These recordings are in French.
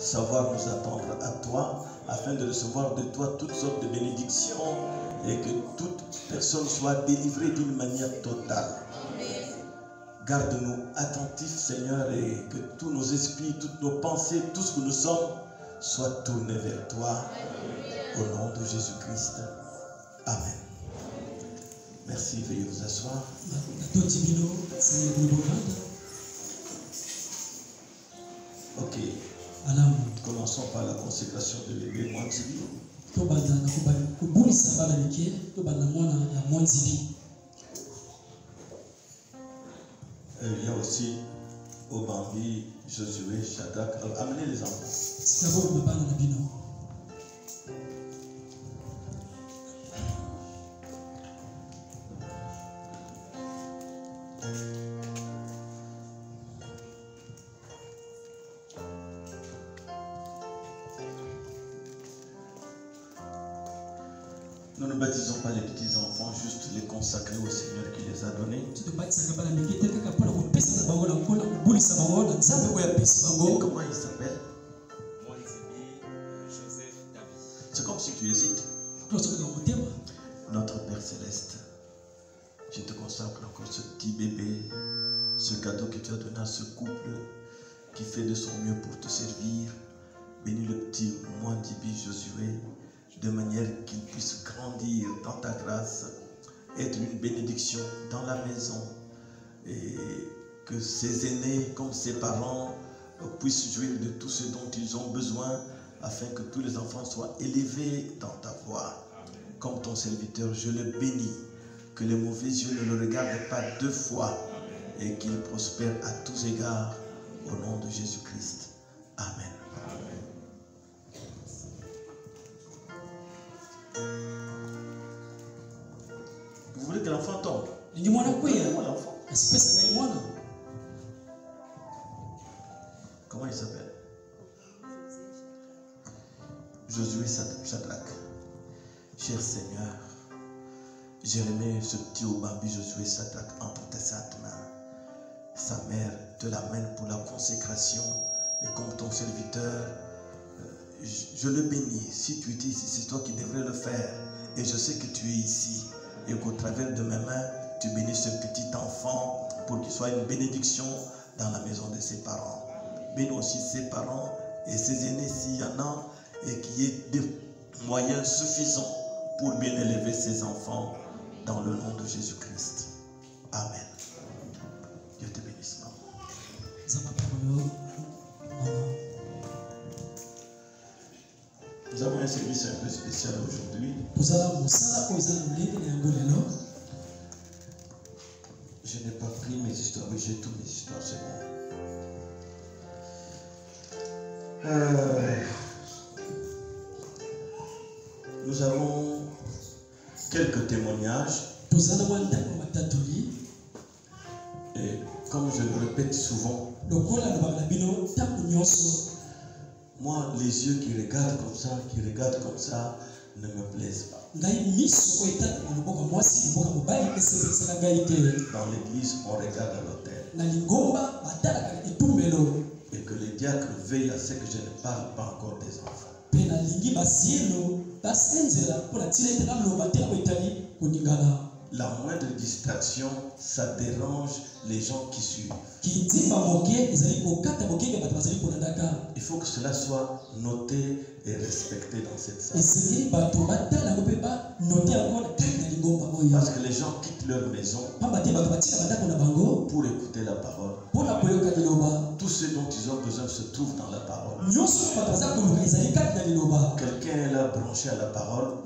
savoir nous attendre à toi, afin de recevoir de toi toutes sortes de bénédictions et que toute personne soit délivrée d'une manière totale. Garde-nous attentifs, Seigneur, et que tous nos esprits, toutes nos pensées, tout ce que nous sommes, soient tournés vers toi. Au nom de Jésus-Christ. Amen. Merci, veuillez vous asseoir. Ok. Commençons par la consécration de l'église Mwanzibi. Il y a aussi Obambi, Josué, Shadrach. Amenez les enfants. Nous ne baptisons pas les petits enfants, juste les consacrer au Seigneur qui les a donnés. Et comment il s'appelle? C'est comme si tu hésites. Notre Père Céleste, je te consacre encore ce petit bébé, ce cadeau que tu as donné à ce couple qui fait de son mieux pour te servir. Bénis le petit Mwanzibi Josué, de manière qu'il puisse grandir dans ta grâce, être une bénédiction dans la maison, et que ses aînés, comme ses parents, puissent jouir de tout ce dont ils ont besoin, afin que tous les enfants soient élevés dans ta voie. Comme ton serviteur, je le bénis, que les mauvais yeux ne le regardent pas deux fois, et qu'il prospère à tous égards, au nom de Jésus-Christ. Amen. Vous voulez que l'enfant tombe? L'enfant. Comment il s'appelle? Josué Shadrach. Cher Seigneur, j'ai remis ce petit Obambi Josué Shadrach entre tes saintes mains. Sa mère te l'amène pour la consécration, et comme ton serviteur, je le bénis. Si tu es ici, c'est toi qui devrais le faire. Et je sais que tu es ici. Et qu'au travers de mes mains, tu bénis ce petit enfant pour qu'il soit une bénédiction dans la maison de ses parents. Bénis aussi ses parents et ses aînés s'il y en a, et qu'il y ait des moyens suffisants pour bien élever ses enfants dans le nom de Jésus-Christ. Amen. Dieu te bénisse. Nous avons un service un peu spécial aujourd'hui. Je n'ai pas pris mes histoires, mais j'ai toutes mes histoires, c'est bon. Nous avons quelques témoignages. Et comme je le répète souvent, moi, les yeux qui regardent comme ça, ne me plaisent pas. Dans l'église, on regarde à l'autel. Et que les diacres veillent à ce que je ne parle pas encore des enfants. La moindre distraction, ça dérange les gens qui suivent. Il faut que cela soit noté et respecté dans cette salle. Parce que les gens quittent leur maison pour écouter la parole. Tout ce dont ils ont besoin se trouve dans la parole. Quelqu'un est là branché à la parole.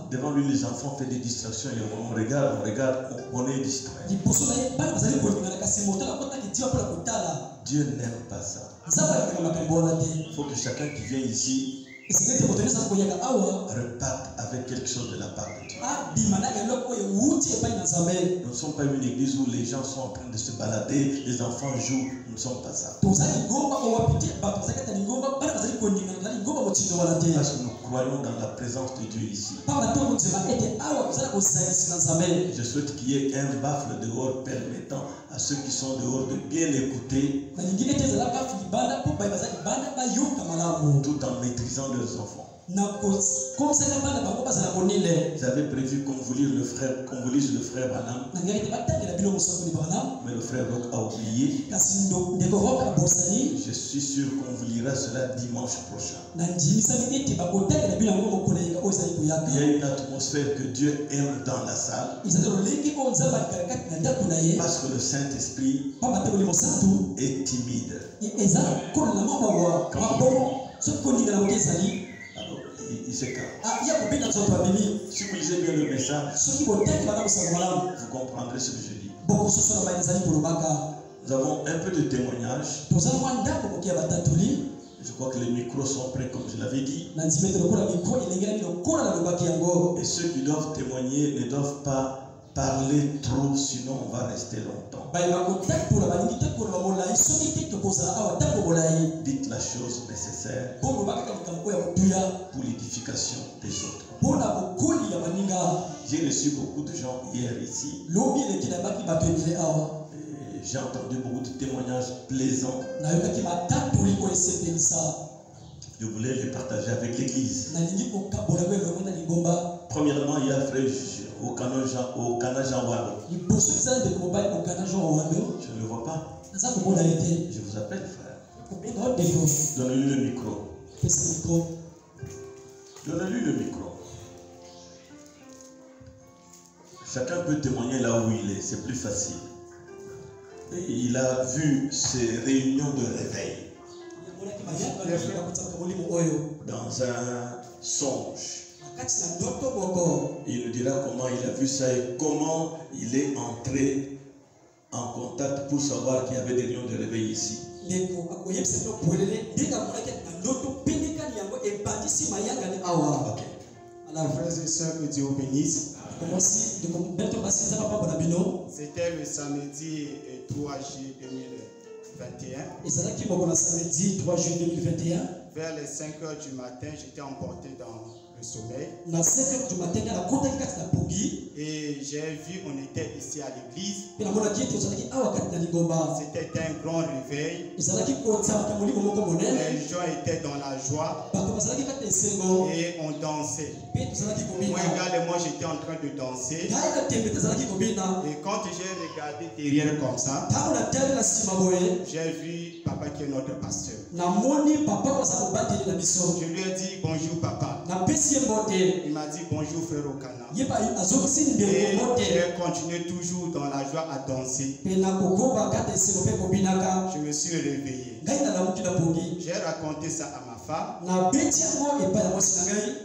Devant lui, les enfants font des distractions et on regarde, on est distrait. Dieu n'aime pas ça. Il faut que chacun qui vient ici reparte avec quelque chose de la part de Dieu. Nous ne sommes pas une église où les gens sont en train de se balader, les enfants jouent. Nous ne sommes pas ça. Parce que nous croyons dans la présence de Dieu ici. Je souhaite qu'il y ait un baffle dehors permettant à ceux qui sont dehors de bien écouter tout en maîtrisant leurs enfants. Ils avaient prévu qu'on vous lise le frère Branham, mais le frère Rock a oublié. Je suis sûr qu'on vous lira cela dimanche prochain. Il y a une atmosphère que Dieu aime dans la salle, parce que le Saint-Esprit est timide. Il se calme. Si vous lisez bien le message, vous comprendrez ce que je dis. Nous avons un peu de témoignages. Je crois que les micros sont prêts, comme je l'avais dit. Et ceux qui doivent témoigner ne doivent pas parler trop, sinon on va rester longtemps. Dites la chose nécessaire pour l'édification des autres. J'ai reçu beaucoup de gens hier ici. J'ai entendu beaucoup de témoignages plaisants. Je voulais les partager avec l'église. Premièrement, il y a un frère au Canada Jean Wando. Je ne le vois pas. Je vous appelle, frère. Donnez-lui le micro. Donnez-lui le micro. Chacun peut témoigner là où il est, c'est plus facile. Et il a vu ces réunions de réveil dans un songe. Il nous dira comment il a vu ça et comment il est entré en contact pour savoir qu'il y avait des réunions de réveil ici. Okay. Alors, frères et sœurs, que Dieu vous bénisse. C'était le samedi 3 juillet 2021. Vers les 5 heures du matin, j'étais emporté dans le sommeil. Et j'ai vu, on était ici à l'église. C'était un grand réveil. Les gens étaient dans la joie. Et on dansait. Moi également, j'étais en train de danser. Et quand j'ai regardé derrière comme ça, j'ai vu papa qui est notre pasteur. Je lui ai dit bonjour papa. Il m'a dit bonjour frère Okana. Et j'ai continué toujours dans la joie à danser. Je me suis réveillé. J'ai raconté ça à ma femme.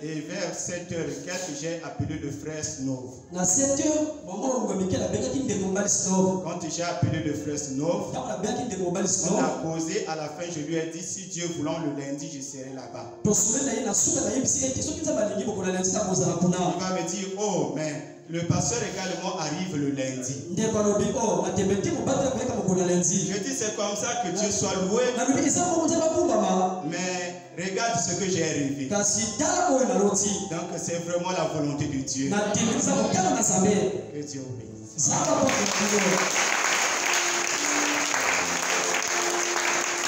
Et vers 7h quelques, j'ai appelé le frère Snov. Quand j'ai appelé le frère Snov, on a causé. À la fin, je lui ai dit si Dieu voulant le lundi, je serai là-bas. Il va me dire oh, mais le pasteur également arrive le lundi. Je dis c'est comme ça que Dieu soit loué. Mais regarde ce que j'ai rêvé. Donc c'est vraiment la volonté de Dieu. Que Dieu vous bénisse.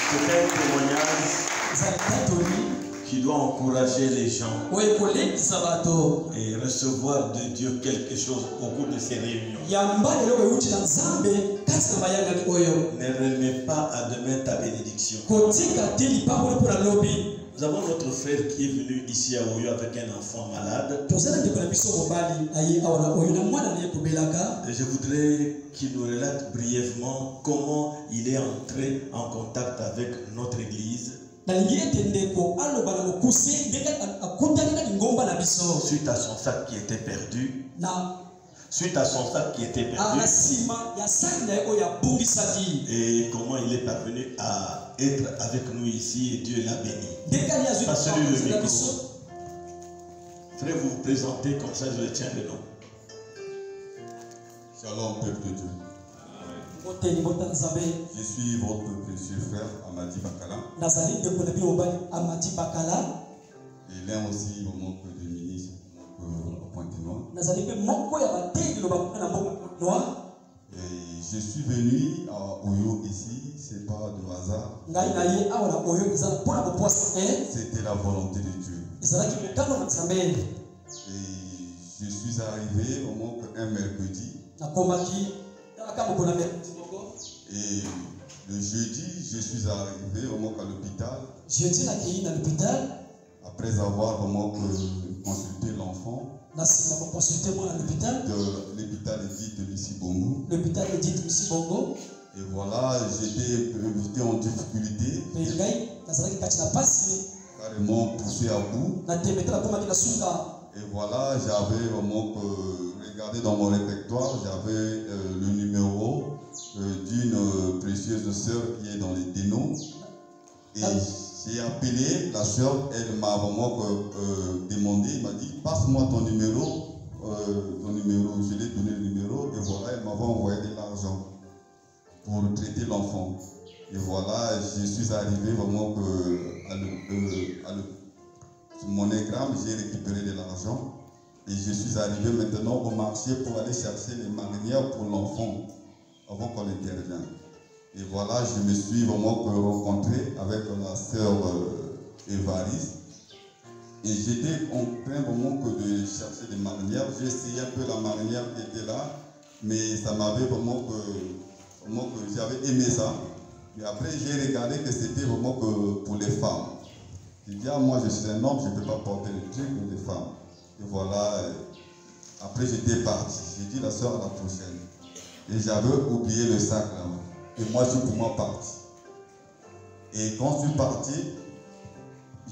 C'est un témoignage qui doit encourager les gens et recevoir de Dieu quelque chose au cours de ces réunions. Ne remets pas à demain ta bénédiction. Nous avons notre frère qui est venu ici à Oyo avec un enfant malade. Et je voudrais qu'il nous relate brièvement comment il est entré en contact avec notre église. Suite à son sac qui était perdu. Et comment il est parvenu à être avec nous ici et Dieu l'a béni. Passez-lui le micro. Frère, vous vous présentez comme ça, je le tiens le nom. Shalom, peuple de Dieu. Je suis votre précieux frère Amadi Bakala. Et l'un aussi mon oncle de ministre, mon oncle au Pointe-Noire. Et je suis venu à Oyo ici, c'est pas de hasard. C'était la volonté de Dieu. Et je suis arrivé au moins un mercredi. Et le jeudi, je suis arrivé au moins à l'hôpital. Après avoir vraiment consulté l'enfant. L'hôpital dit de Lucie Bongo. Et voilà, j'étais en difficulté. Carrément poussé à bout. Et voilà, j'avais vraiment regardé dans mon répertoire, j'avais le numéro d'une précieuse sœur qui est dans les Dénons. Et j'ai appelé la sœur, elle m'a vraiment demandé, elle m'a dit, passe-moi ton numéro. Je lui ai donné le numéro et voilà, elle m'avait envoyé de l'argent pour traiter l'enfant. Et voilà, je suis arrivé vraiment sur mon écran, j'ai récupéré de l'argent et je suis arrivé maintenant au marché pour aller chercher les marinières pour l'enfant avant qu'on intervienne. Et voilà, je me suis vraiment rencontré avec la sœur Évariste. Et j'étais en train vraiment de chercher des marinières. J'ai essayé un peu la marinière qui était là, mais ça m'avait vraiment que j'avais aimé ça. Mais après, j'ai regardé que c'était vraiment que pour les femmes. J'ai dit, ah, moi je suis un homme, je ne peux pas porter le truc pour les femmes. Et voilà, après j'étais parti. J'ai dit la soeur à la prochaine. Et j'avais oublié le sac là. Et moi je suis pour moi parti. Et quand je suis parti,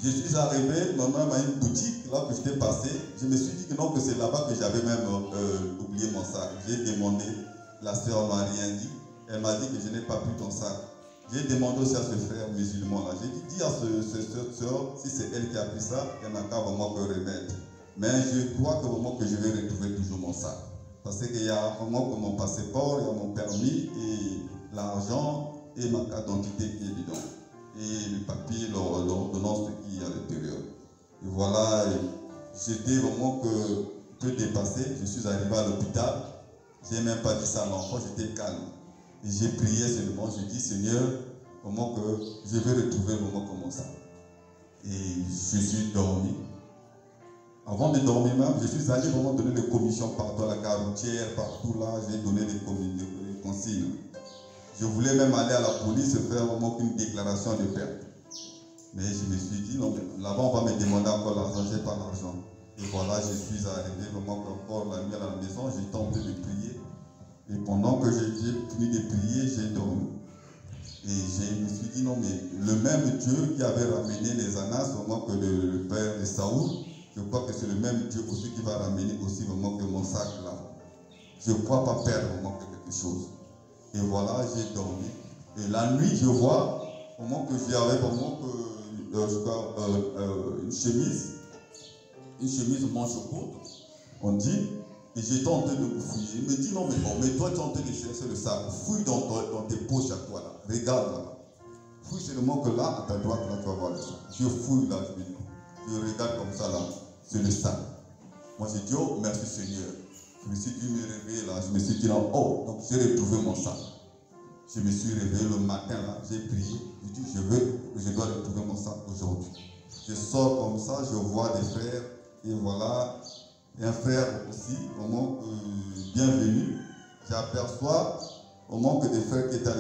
je suis arrivé, maman m'a une boutique là que j'étais passé. Je me suis dit que non, que c'est là-bas que j'avais même oublié mon sac. J'ai demandé, la soeur m'a rien dit. Elle m'a dit que je n'ai pas pris ton sac. J'ai demandé aussi à ce frère musulman là. J'ai dit, dis à cette soeur, si c'est elle qui a pris ça, il n'y en a qu'à vraiment que remettre. Mais je crois que vraiment que je vais retrouver toujours mon sac. Parce qu'il y a vraiment que mon passeport, il y a mon permis et l'argent et ma carte d'identité qui est dedans. Et le papier, l'ordonnance qui est à l'intérieur. Et voilà, j'étais vraiment peu dépassé. Je suis arrivé à l'hôpital. Je n'ai même pas dit ça à l'enfant, j'étais calme. Et j'ai prié seulement, je dis Seigneur, comment que je vais retrouver le moment comme ça. Et je suis dormi. Avant de dormir même, je suis allé vraiment donner des commissions partout à la gare routière, partout là, j'ai donné des consignes. Je voulais même aller à la police et faire vraiment une déclaration de perte. Mais je me suis dit, non, mais là-bas on va me demander encore l'argent, je n'ai pas l'argent. Et voilà, je suis arrivé vraiment encore la nuit à la maison, j'ai tenté de prier. Et pendant que j'ai fini de prier, j'ai dormi. Et je me suis dit, non, mais le même Dieu qui avait ramené les Anas, vraiment que le père de Saoul, je crois que c'est le même Dieu aussi qui va ramener aussi vraiment que mon sac là. Je ne crois pas perdre vraiment quelque chose. Et voilà, j'ai dormi. Et la nuit, je vois vraiment que j'avais vraiment une chemise manche courte, on dit. Et j'étais en train de me fouiller. Il me dit, non, mais bon, mais toi, tu es en train de chercher le sac. Fouille dans tes poches à toi, là. Regarde, là. Fouille seulement que là, à ta droite, là, tu vas voir le sac. Je fouille, là, je regarde comme ça, là. C'est le sac. Moi, j'ai dit, oh, merci Seigneur. Je me suis dit, me réveiller, là. Je me suis dit, là, oh, donc j'ai retrouvé mon sac. Je me suis réveillé le matin, là. J'ai prié. Je dis, je dois retrouver mon sac aujourd'hui. Je sors comme ça, je vois des frères. Et voilà. Et un frère aussi, vraiment bienvenu. J'aperçois au moment que des frères qui étaient à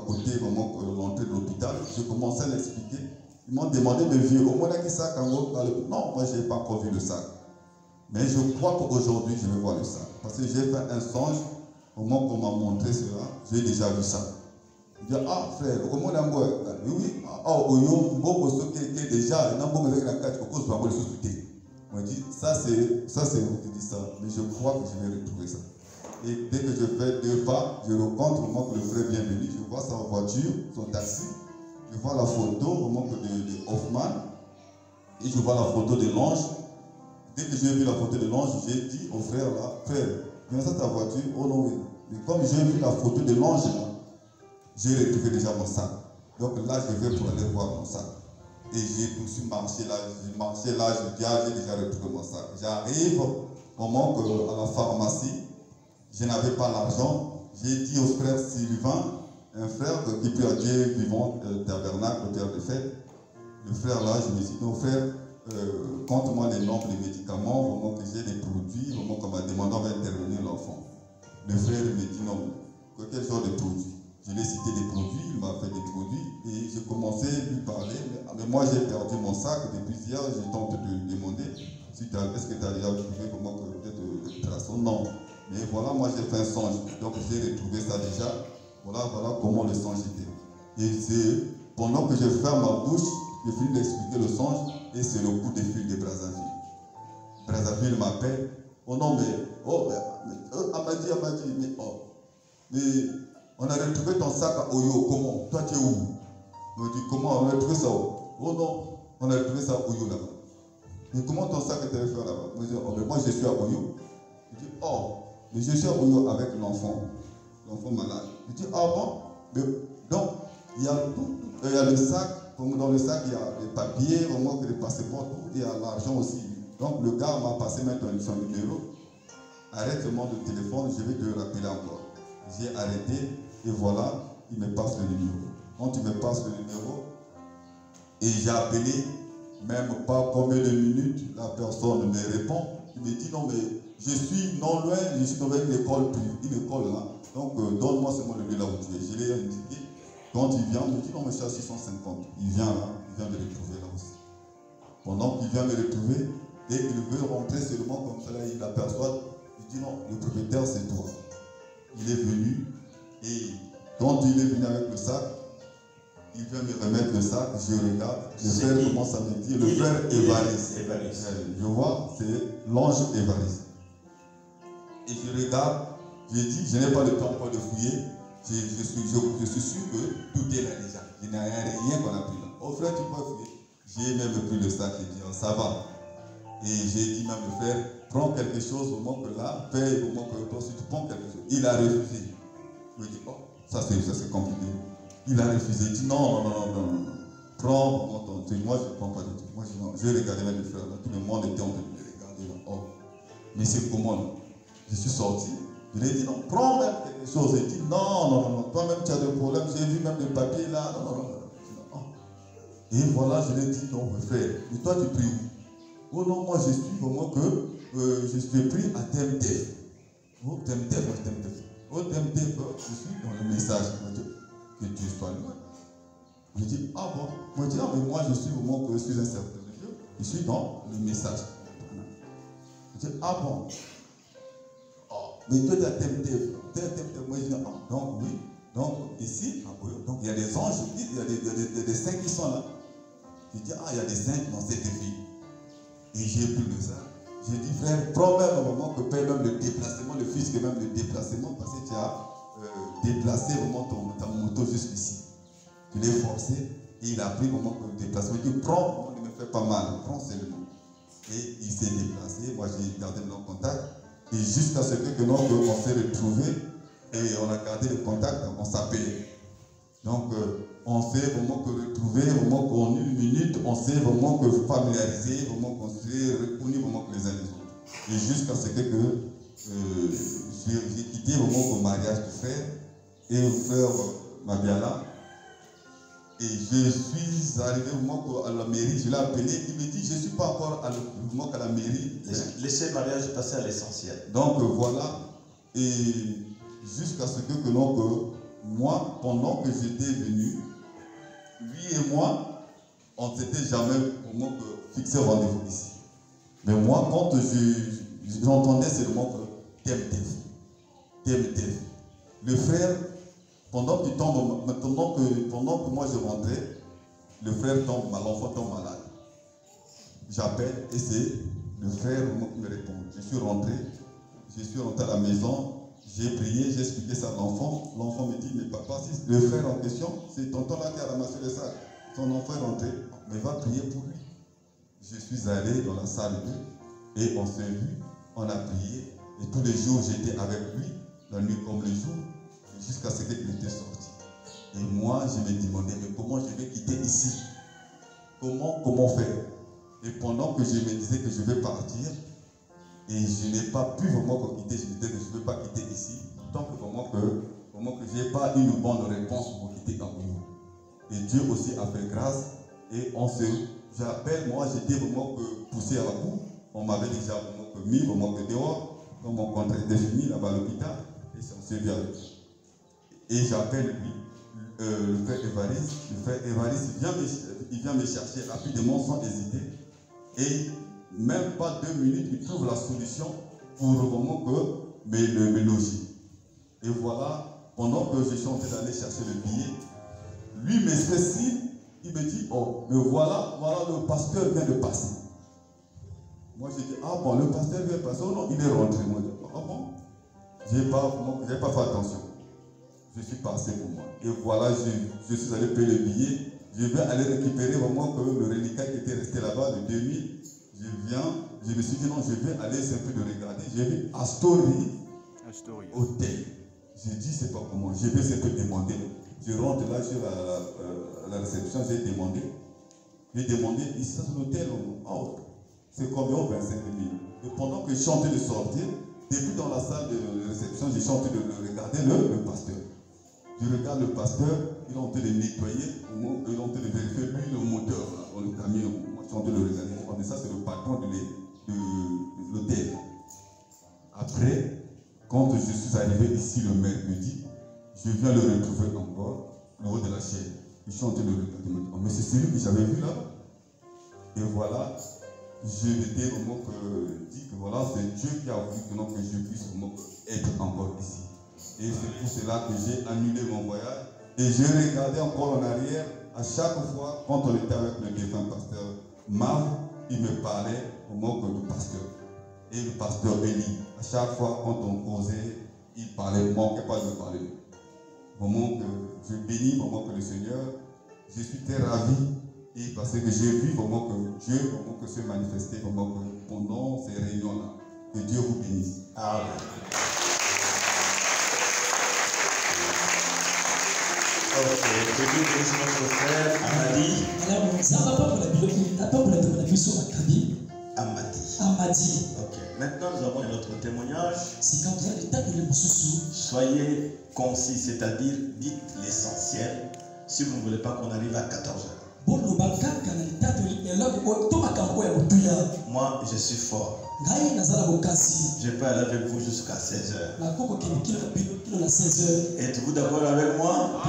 côté, vraiment que l'entrée de l'hôpital, je commençais à l'expliquer. Ils m'ont demandé de vieux, au moins qui sac en haut. Non, moi je n'ai pas encore vu le sac. Mais je crois qu'aujourd'hui je vais voir le sac. Parce que j'ai fait un songe, au moment qu'on m'a montré cela, j'ai déjà vu ça. Je dis, ah frère, comment on a oui, oui, ah, au yon, beaucoup qui est déjà, il y a beaucoup de gens qui ont été. On dit, ça c'est vous qui dites ça, mais je crois que je vais retrouver ça. Et dès que je fais 2 pas, je rencontre vraiment que le frère bienvenu, je vois sa voiture, son taxi, je vois la photo vraiment de Hoffman, et je vois la photo de l'ange. Dès que j'ai vu la photo de l'ange, j'ai dit au frère là, frère, viens ça ta voiture, oh non oui. Mais comme j'ai vu la photo de l'ange là, j'ai retrouvé déjà mon sac. Donc là, je vais pour aller voir mon sac. Et j'ai marché là, je dis, ah, j'ai déjà retrouvé mon sac. J'arrive au moment à la pharmacie, je n'avais pas l'argent. J'ai dit au frère Sylvain, un frère qui prie à Dieu vivant tabernacle, terre de fête. Le frère là, je me dis, non frère, compte-moi les nombres des médicaments, vraiment que j'ai des produits, vraiment qu'on m'a demandé, on va intervenir l'enfant. Le frère me dit non, quel genre de produits? Je lui ai cité des produits, il m'a fait des produits et j'ai commencé à lui parler. Mais moi j'ai perdu mon sac depuis hier, je tente de lui demander si est-ce que tu as déjà trouvé comment peut-être de traçons? Non. Mais voilà, moi j'ai fait un songe, donc j'ai retrouvé ça déjà. Voilà comment le songe était. Et c'est pendant que je ferme ma bouche, je finis d'expliquer le songe et c'est le coup de fil de Brazzaville. Brazzaville m'appelle. Oh non, mais Amadi, mais on a retrouvé ton sac à Oyo, comment? Toi tu es où? Je me dis, comment on a retrouvé ça? Oh non, on a retrouvé ça à Oyo là-bas. Mais comment ton sac était fait là-bas? Je me dis, oh mais moi je suis à Oyo. Je dis, oh, mais je suis à Oyo avec l'enfant malade. Je dis, ah bon? Mais, donc, il y a tout, il y a le sac, dans le sac il y a les papiers, vraiment que les passeports, tout, il y a l'argent aussi. Donc le gars m'a passé maintenant son numéro. Arrête seulement le téléphone, je vais te rappeler encore. J'ai arrêté et voilà, il me passe le numéro. Quand il me passe le numéro, et j'ai appelé, même pas combien de minutes, la personne me répond. Il me dit non mais je suis non loin, je suis dans une école là. Donc donne-moi seulement le lieu là où tu es. Je l'ai indiqué. Quand il vient, il me dit non mais je suis à 650. Il vient là, il vient me retrouver là aussi. Pendant qu'il vient me retrouver, dès qu'il veut rentrer seulement comme ça, là, il aperçoit, il dit non, le propriétaire c'est toi. Il est venu et quand il est venu avec le sac, il vient me remettre le sac, je regarde, le frère commence à me dire, le frère Évariste. Je vois, c'est l'ange Évariste. Et je regarde, je dis, je n'ai pas le temps encore de fouiller, je suis sûr que tout est là déjà. Il n'y a rien qu'on a pris là. Oh frère, tu peux fouiller. J'ai même pris le sac et dit, oh, ça va. Et j'ai dit même le frère, prends quelque chose au moment que là, paye au moment que toi aussi tu prends quelque chose. Il a refusé. Je me dis, oh, ça c'est compliqué. Il a refusé. Il dit, non. Prends ton truc. Moi, je ne prends pas de truc. Moi, je regardais même le frère là. Tout le monde était en train de me regarder là. Oh, mais c'est comment là? Je suis sorti. Je lui ai dit, non, prends même quelque chose. Il dit, non. Toi-même, tu as des problèmes. J'ai vu même le papier là. Non. Et voilà, je lui ai dit, non, mon frère, mais toi, tu pries où? Oh non, moi, je suis vraiment que je suis pris à TMTF. Oh, TMTF. Oh, TMTF, je suis dans le message. Que Dieu soit loin. Je dis, ah bon? Moi, je dis, ah, mais moi, je suis vraiment que je suis un serviteur de Dieu. Je suis dans le message. Je dis, ah bon? Oh, mais toi, tu as TMTF. Moi, je dis, ah, donc, oui. Donc, ici, donc, il y a des anges, il y a des saints qui sont là. Je dis, ah, il y a des saints dans cette vie. Et j'ai pris le ça. J'ai dit, frère, prends même au moment que paye même le déplacement, le fisc, même le déplacement, parce que tu as déplacé vraiment ta moto jusqu'ici. Je l'ai forcé et il a pris vraiment le déplacement. Il dit, prends, ne me fais pas mal, prends seulement. Et il s'est déplacé, moi j'ai gardé le contact. Et jusqu'à ce que on s'est retrouvés et on a gardé le contact, on s'appelait. Donc, on s'est vraiment retrouvé, vraiment qu'on une minute, on s'est vraiment familiarisé, vraiment qu'on s'est reconnus vraiment les uns les autres. Et jusqu'à ce que j'ai quitté vraiment le mariage du frère et le frère Mabiala. Et je suis arrivé vraiment à la mairie, je l'ai appelé, il me dit, je ne suis pas encore à la mairie. Laissez le mariage passer à l'essentiel. Donc voilà, et jusqu'à ce que moi, pendant que j'étais venu, lui et moi, on ne s'était jamais vraiment fixé rendez-vous ici. Mais moi, quand j'entendais seulement que TMTF. Le frère, pendant qu'il tombe, pendant que moi je rentrais, le frère tombe, l'enfant tombe malade. J'appelle et c'est le frère qui me répond. Je suis rentré à la maison. J'ai prié, j'ai expliqué ça à l'enfant. L'enfant me dit, mais papa, si le frère en question, c'est tonton là qui a ramassé le sac. Son enfant est rentré, mais va prier pour lui. Je suis allé dans la salle et on s'est vu, on a prié. Et tous les jours, j'étais avec lui, la nuit comme le jour, jusqu'à ce qu'il était sorti. Et moi, je me demandais, mais comment je vais quitter ici? Comment faire? Et pendant que je me disais que je vais partir, et je n'ai pas pu vraiment quitter, je me disais que je ne vais pas quitter ici, tant que vraiment que vraiment que je n'ai pas une bonne réponse pour quitter Cameroun. Et Dieu aussi a fait grâce. Et j'appelle, moi j'étais vraiment poussé à la boue. On m'avait déjà vraiment mis vraiment dehors. Quand mon contrat était fini là-bas à l'hôpital, et ça s'est bien avec. Et j'appelle lui, le frère Évariste. Le frère Évariste, il vient me chercher rapidement sans hésiter. Et même pas 2 minutes, il trouve la solution pour vraiment me loger. Et voilà, pendant que je suis en train d'aller chercher le billet, lui me fait signe, il me dit, oh, mais voilà, le pasteur vient de passer. Moi j'ai dit, ah bon, le pasteur vient de passer. Oh non, il est rentré. Moi, je dis, ah bon, j'ai pas fait attention. Je suis passé pour moi. Et voilà, je suis allé payer le billet. Je vais aller récupérer vraiment le reliquat qui était resté là-bas de 2000. Je me suis dit non, je vais aller essayer un peu de regarder. J'ai vu Astoria Hôtel. J'ai dit, c'est pas pour moi. Je vais essayer de demander. Je rentre là sur la réception, j'ai demandé. Ici, c'est l'hôtel. Oh, c'est combien? 25 000. Et pendant que je suis en train de sortir, depuis dans la salle de réception, je suis en train de regarder le pasteur. Je regarde le pasteur, il est en train de nettoyer, il est en train de vérifier lui le moteur dans le camion. Moi, je suis en train de le regarder. Ça, c'est le patron de l'hôtel. Après, quand je suis arrivé ici le mercredi, je viens le retrouver encore au haut de la chaîne. Je suis en train de le regarder. Mais c'est celui que j'avais vu là. Et voilà, je m'étais vraiment dit que voilà, c'est Dieu qui a voulu que je puisse vraiment être encore ici. Et c'est pour cela que j'ai annulé mon voyage. Et j'ai regardé encore en arrière. À chaque fois, quand on était avec le défunt pasteur Mav, il me parlait au mot du pasteur. Et le pasteur Eli. À chaque fois, quand on causait, il parlait, ne manquait pas de me parler. Vraiment que je bénis vraiment que le Seigneur, je suis très ravi. Et parce que j'ai vu vraiment que Dieu vraiment que se manifester vraiment que pendant ces réunions-là. Que Dieu vous bénisse. Amen. Ok, que Dieu bénisse notre frère Amadi. Amadi. Ok, maintenant nous avons un autre témoignage. Soyez concis, c'est-à-dire dites l'essentiel si vous ne voulez pas qu'on arrive à 14h. Moi, je suis fort. Je peux aller avec vous jusqu'à 16h. Êtes-vous d'accord avec moi?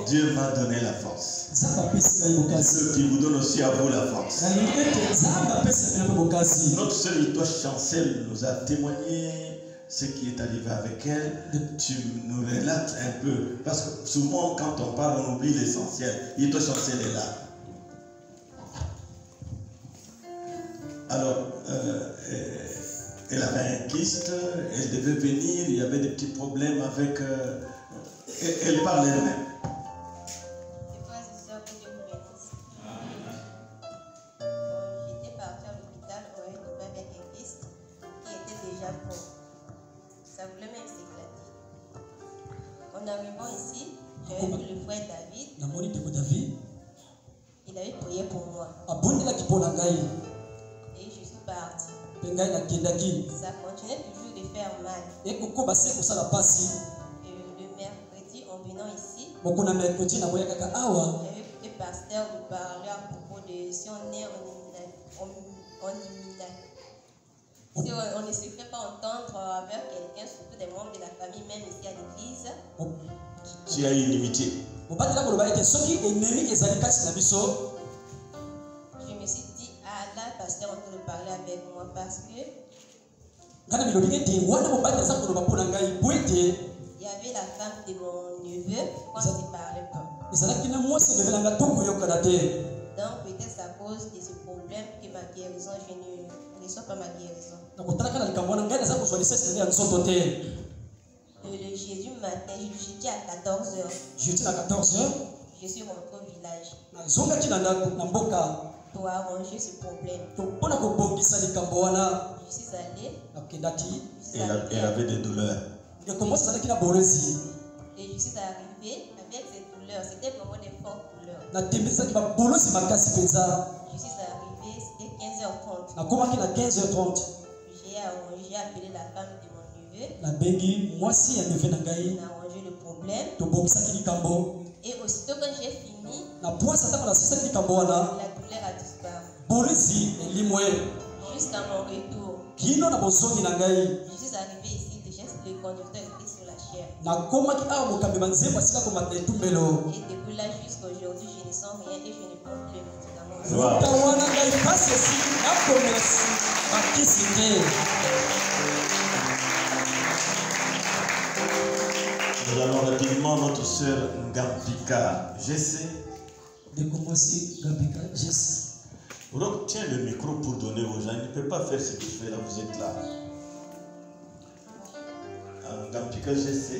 Dieu m'a donné la force. Ce qui vous donne aussi à vous la force. Notre sœur Itoa Chancel nous a témoigné ce qui est arrivé avec elle. Tu nous relates un peu. Parce que souvent, quand on parle, on oublie l'essentiel. Itoa Chancel est là. Alors, elle avait un kyste, elle devait venir, il y avait des petits problèmes avec... elle parle elle-même. J'étais partie à l'hôpital où elle tombait avec un kyste qui était déjà fort. Ça voulait même s'éclater. En arrivant ici, j'avais vu le frère David. Il avait prié pour moi. Et je suis partie. Ça continuait toujours de faire mal. Et le mercredi, en venant ici, j'avais écouté le pasteur de parler à propos de si on est en immunité. Si on ne se fait pas entendre avec quelqu'un, surtout des membres de la famille, même ici à l'église. Tu as une inimitié. Je me suis dit, ah là, le pasteur est en train de parler avec moi parce que il y avait la femme de mon neveu quand il ne parlait pas. Donc peut-être à cause de ce problème que ma guérison, je ne reçois pas ma guérison. Le jeudi matin, jeudi à 14h. Je suis rentré au village pour arranger ce problème. Je suis allé. Elle avait des douleurs. Et je suis arrivé avec ces douleurs. C'était vraiment des fortes douleurs. Je suis arrivé, c'était 15h30. J'ai appelé la femme de mon neveu. On a arrangé problème. Et aussitôt que j'ai fini, la douleur a disparu. Jusqu'à mon retour, je suis arrivé ici, déjà le conducteur était sur la chair. Et depuis là jusqu'à aujourd'hui, je ne sens rien et je ne prends plus les médicaments. Nous allons rapidement notre sœur Ngambika Jesse. De commencer Ngambika Jesse. Rock, tiens le micro pour donner aux gens. Il ne peut pas faire ce qu'il fait là, vous êtes là. Ngambika Jesse,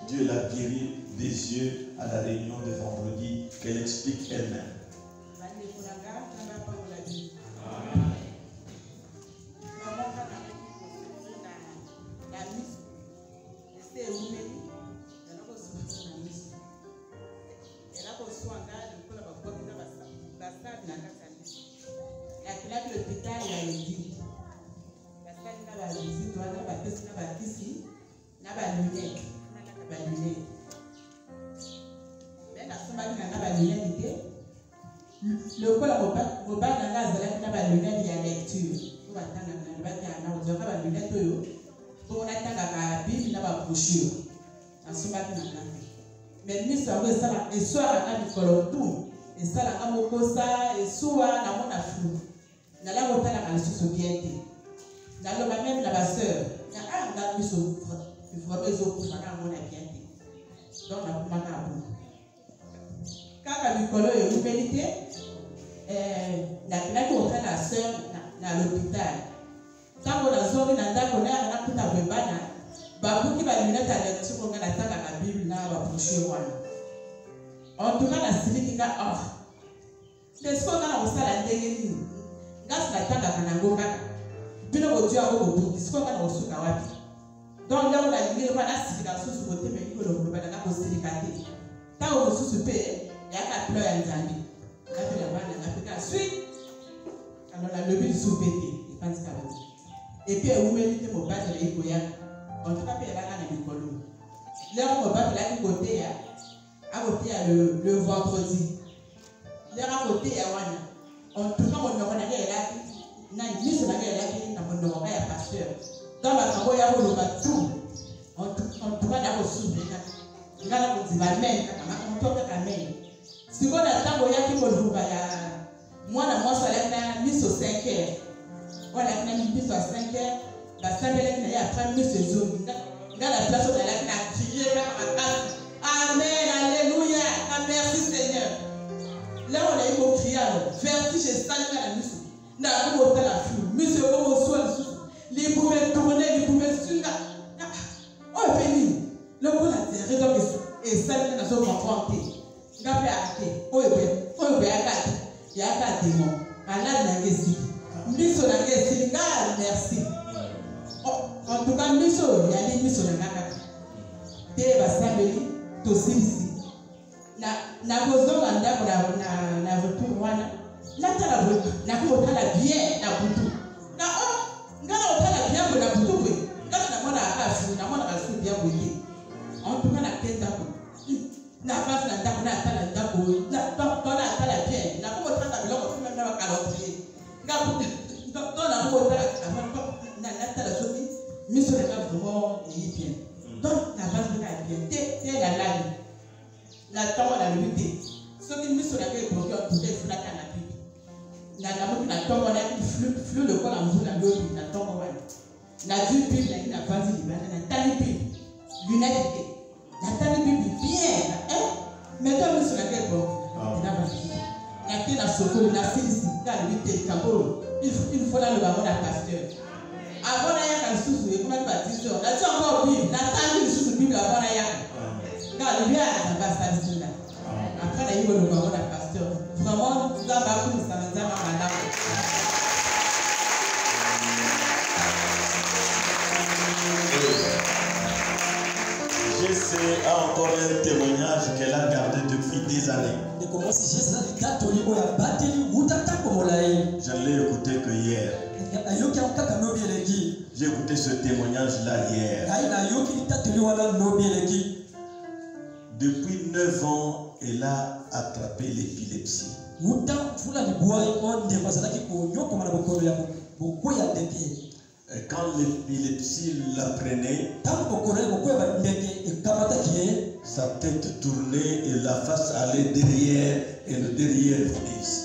Dieu l'a guéri des yeux à la réunion de vendredi, qu'elle explique elle-même. Mais nous sommes et soit à Nicolotou, et ça la Amokosa, et soit la Monafou. N'a la montagne à la société. N'a l'homme même la sœur. N'a pas mis au vraiment les autres pour la monnaie bien. Donc la Manabou. Quand la Nicolo est humilité, la sœur dans l'hôpital. Quand on a zone dans la on a tout à Bebana. Babuki ba lunette à lecture qu'on a la Bible là va procher moi. En tout cas la série nga off. Les fois quand on s'est la ndengeni. Gas la tanga kanangoka. Bino bodio a ko bout. Dis fois quand on se kawapi. Donc là on a dit on a série dans sous côté mais il ko le ba na ko série katé. Ta o sous pe ya ka plo ya nzambi. Ka pe la bana na pe ka suite. Alors la levé du sous pété. Et pense ka. Et puis où mérite mon père de l'Ikoya. En tout cas, il y a un écolo. Là, on va battre à côté, à le vendredi. Là, à côté, il y a un. En tout cas, on a là, il y a une mise là, il y a pasteur. Dans la campagne, il y a tout. En tout cas, il y a un souffle. Il y a un même. On peut faire un même. Si on attend, il y a qui vont nous moi, ça a mis au 5 heures. Voilà, il y a mis au 5 heures. La salle est après mis ce zoom. Dans la place où elle a crié, amen, alléluia, merci Seigneur. Là on a eu mon crier, vertige et salut à la mission. N'a pas monté la foule, monsieur comme au soir, les pouvait tourner, les pouvait suivre. Oh, béni, le bon a tiré donc et salut dans son confronté. Il a fait arrêter. Oh, il y a un démon. Allah n'a pas dit. Mission n'a pas dit, merci. En tout cas, nous sommes allés nous sommes là. Des basabeli, tous ici. Na besoin d'anda pour na retour wana. La tala na ko tala bien na butu. Na ngala tala bien na butu we. Ngala na mona afu na mona afu bien we. En tout cas na tenda ko. Na passe na ndako na tala ndako. Na tala tala bien. Na ko tala biloko kuma na bakalotie. Ngala na ko tala na tala soki. Mission n'est pas vraiment bien. Donc, la base de la bien. C'est la langue. La tombe la lutte. Ce qui mission n'a pas été bloqué, on pouvait faire la canapé. La tombe, on a dit flux le col en bout, la lobby, la tombe, la vue Bible, la base de la tali Bible. L'unité. La tali Bible, bien. Mais donc, mission n'a pas été bloqué. La télé, la secours, la félicité, la lutte, il faut là le ballon de la pasteur. Avant la yaka sous et comment baptiste on a dit encore Bible la table sous Bible avant la yaka car le bien la base là après la yiko le ballon la pasteur vraiment ça va pour ça va madame. Jesse a encore un témoignage qu'elle a gardé depuis des années. Je l'ai écouté que hier. J'ai écouté ce témoignage-là hier. elle a attrapé l'épilepsie. Et quand l'épilepsie la prenait, sa tête tournait et la face allait derrière et le derrière venait ici.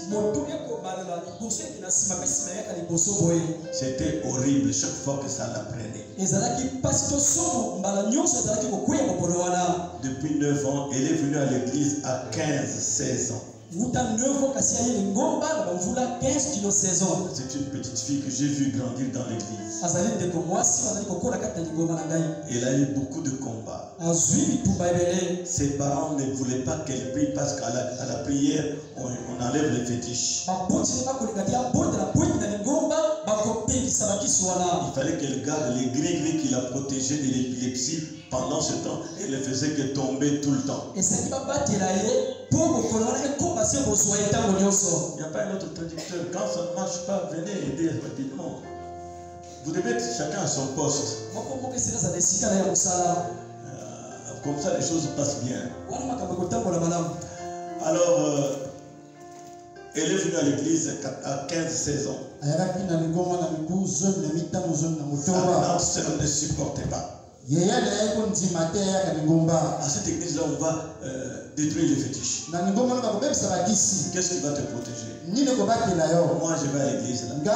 C'était horrible chaque fois que ça la prenait. Depuis 9 ans, elle est venue à l'église à 15-16 ans. C'est une petite fille que j'ai vue grandir dans l'église. Elle a eu beaucoup de combats. Ses parents ne voulaient pas qu'elle prie parce qu'à la prière, on enlève les fétiches. Il fallait qu'elle garde les gris-gris qui la protégeaient de l'épilepsie. Pendant ce temps, elle ne faisait que tomber tout le temps. Il n'y a pas un autre traducteur. Quand ça ne marche pas, venez aider rapidement. Vous devez être chacun à son poste. Comme ça, les choses passent bien. Alors, elle est venue à l'église à 15-16 ans. Sa grande sœur ne supportait pas. À cette église-là, on va détruire les fétiches. Qu'est-ce qui va te protéger? Moi, je vais à l'église là.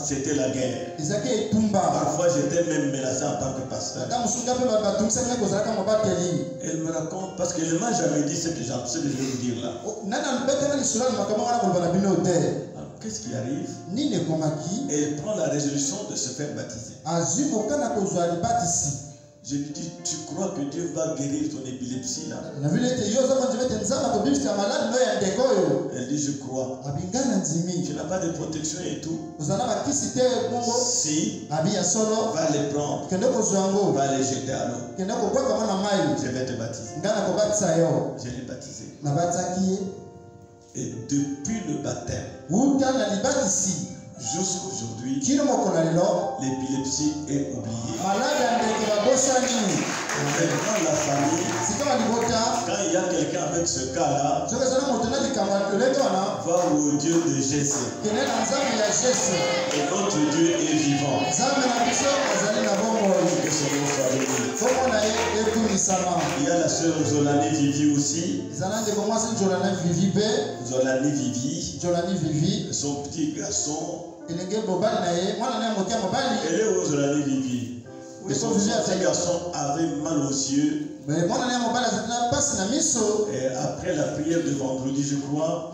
C'était la guerre. Parfois, j'étais même menacé en tant que pasteur. Elle me raconte, parce qu'elle ne m'a jamais dit ce que je vais vous dire là. Qu'est-ce qui arrive? Elle prend la résolution de se faire baptiser. Je lui dis, tu crois que Dieu va guérir ton épilepsie là? Elle dit, je crois. Tu n'as pas de protection et tout. Si, va les prendre, va les jeter à l'eau. Je vais te baptiser. Je l'ai baptisé. Et depuis le baptême jusqu'aujourd'hui, l'épilepsie est oubliée. Maintenant, la famille, quand il y a quelqu'un avec ce cas-là, va au Dieu de Jesse. Et notre Dieu est vivant. Que son nom soit béni. Il y a la sœur Zolani Vivi aussi. Zolani Vivi. Son petit garçon. Elle est où Zolani Vivi? Et son petit garçon avait mal aux yeux. Et après la prière de vendredi, je crois,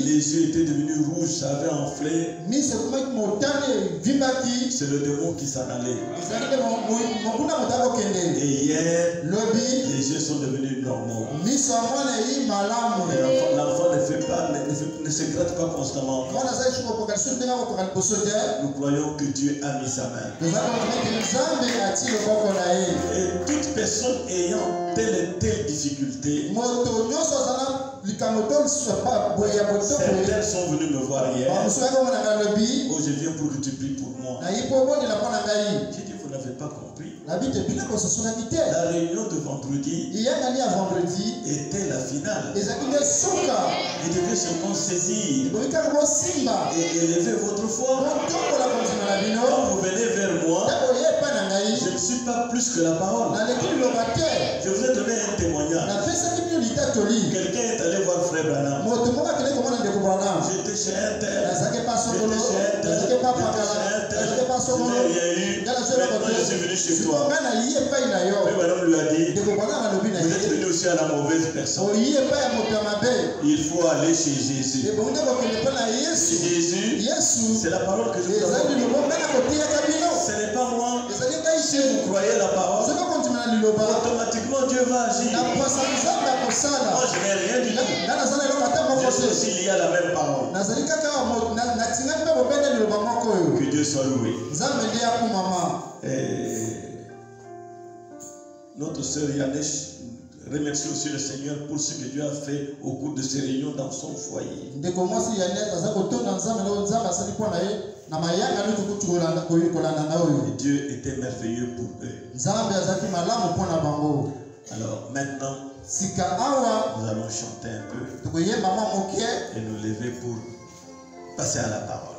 les yeux étaient devenus rouges, ça avait enflé. C'est le démon qui s'en allait. Et hier, les yeux sont devenus normaux. L'enfant ne se gratte pas constamment. Nous croyons que Dieu a mis sa main. Et toute personne ayant telle et telle difficulté, certaines sont venues me voir hier. Oh, je viens pour que tu pries pour moi. J'ai dit, vous n'avez pas compris. La réunion de vendredi était la finale. Il devait seulement saisir et élever votre foi. Quand vous venez vers moi, je ne suis pas plus que la parole. Je vous ai donné un témoignage. Quelqu'un est allé voir Frère Branham. J'étais chez un tel. Je n'ai rien eu. Maintenant, je suis venu chez toi. Frère Branham lui a dit, vous êtes venu aussi à la mauvaise personne. Il faut aller chez Jésus. Jésus, c'est la parole que je vous donne. Ce n'est pas moi. Si vous croyez la parole, automatiquement Dieu va agir. Moi, je n'ai rien du tout. Je suis aussi lié à la même parole. Que Dieu soit loué. Notre sœur Yanesh remercie aussi le Seigneur pour ce que Dieu a fait au cours de ces réunions dans son foyer. Et Dieu était merveilleux pour eux. Alors maintenant, nous allons chanter un peu et nous lever pour passer à la parole.